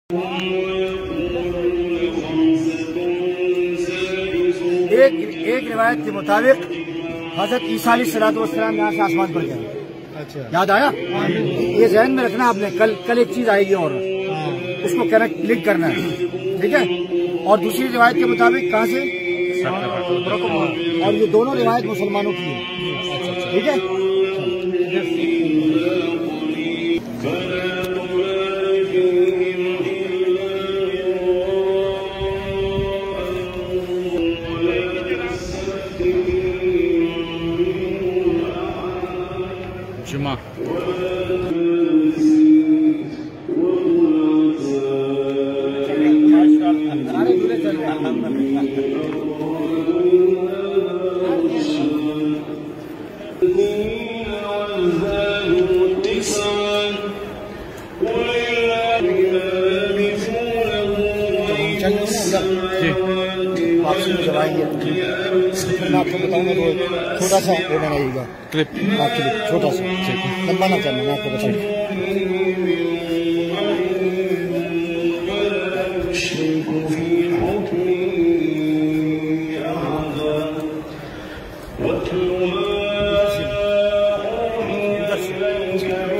एक रिवायत के मुताबिक हजरत ईसा अलैहिस्सलाम यहाँ से आसमान पर गए। अच्छा, याद आया? ये ज़हन में रखना आपने। कल एक चीज आएगी और उसको कनेक्ट लिंक करना है, ठीक है? और दूसरी रिवायत के मुताबिक कहाँ से? और ये दोनों रिवायत मुसलमानों की है, ठीक है? जुमा जब आएंगे मैं आपको बताऊंगा तो छोटा सा वो बनाइएगा क्लिप, छोटा सा, लंबा ना करना, मैं आपको बताऊंगा।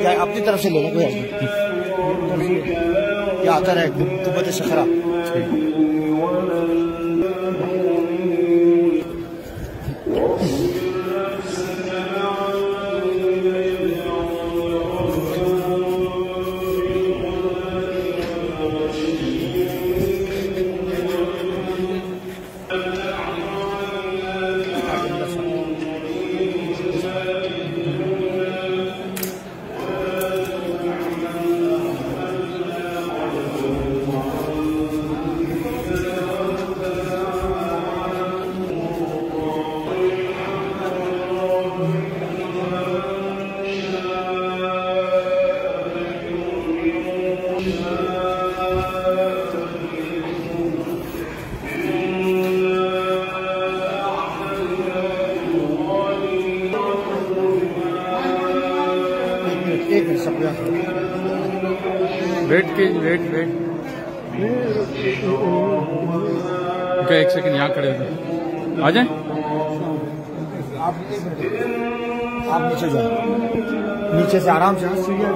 क्या अपनी तरफ से लेना कोई क्या आता है कुव्वत सखरा। वेट क्या एक सेकंड यहाँ खड़े हो आ जाए। आप नीचे जाओ, नीचे से आराम से सीढ़ियाँ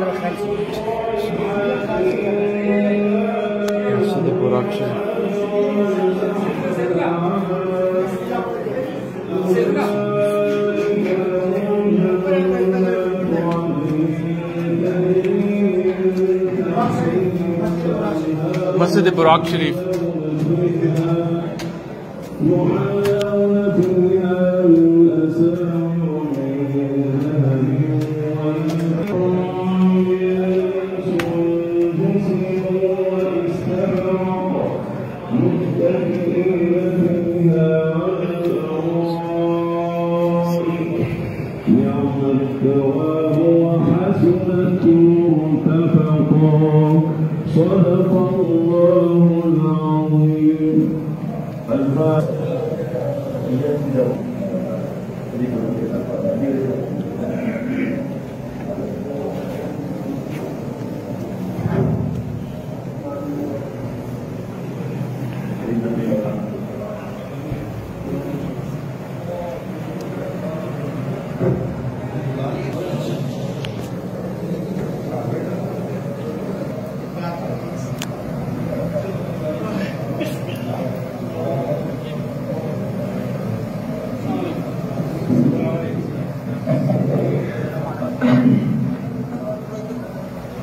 मस्जिद बुराक शरीफ। صدق الله العظيم.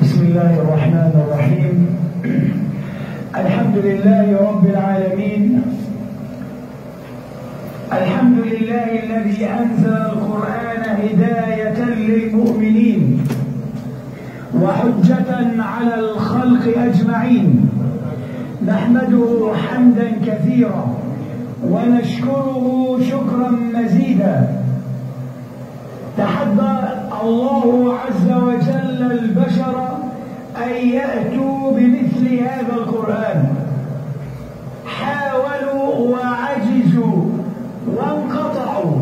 بسم الله الرحمن الرحيم. الحمد لله رب العالمين. الحمد لله الذي أنزل القرآن هداية للمؤمنين وحجة على الخلق أجمعين. نحمده حمدا كثيرا ونشكره شكرا مزيدا. تحدى الله عز وجل البشر أن يأتوا بمثل هذا القرآن، حاولوا وعجزوا وانقطعوا،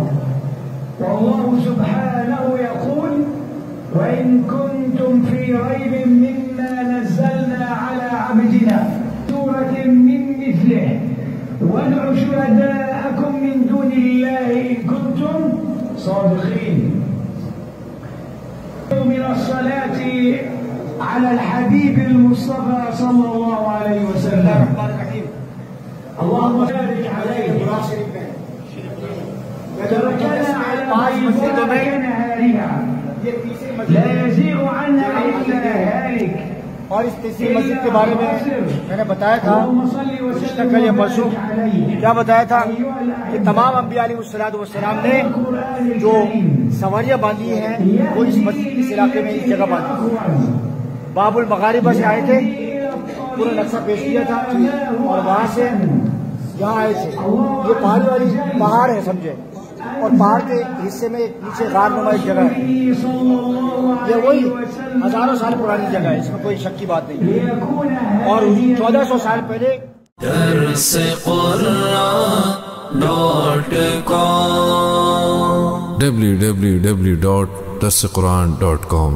والله سبحانه يقول: وإن كنتم في ريب مما نزلنا على عبدنا وادعوا شهداءكم من دون الله إن كنتم صادقين. من الصلاة على الحبيب المصطفى صلى الله عليه وسلم. اللهم بارك عليه. تركنا على طيبها نهارها لا يزيغ عنها إلا هالك. और इस तीसरी मस्जिद के बारे में मैंने बताया था कल या परसों, क्या बताया था कि तमाम अंबिया अलैहिस्सलाम ने जो सवारियां बांधी हैं वो इस मस्जिद इस इलाके में इस जगह बांधी। बाबुल मगारिबा से आए थे, पूरा नक्शा पेश किया था और वहां से यहाँ आए थे। ये पहाड़ी वाली पहाड़ है समझे, और पहाड़ के हिस्से में नीचे गार नुमा एक जगह है। ये वही हजारों साल पुरानी जगह है, इसमें कोई शक की बात नहीं। और 1400 साल पहले www.darsequran.com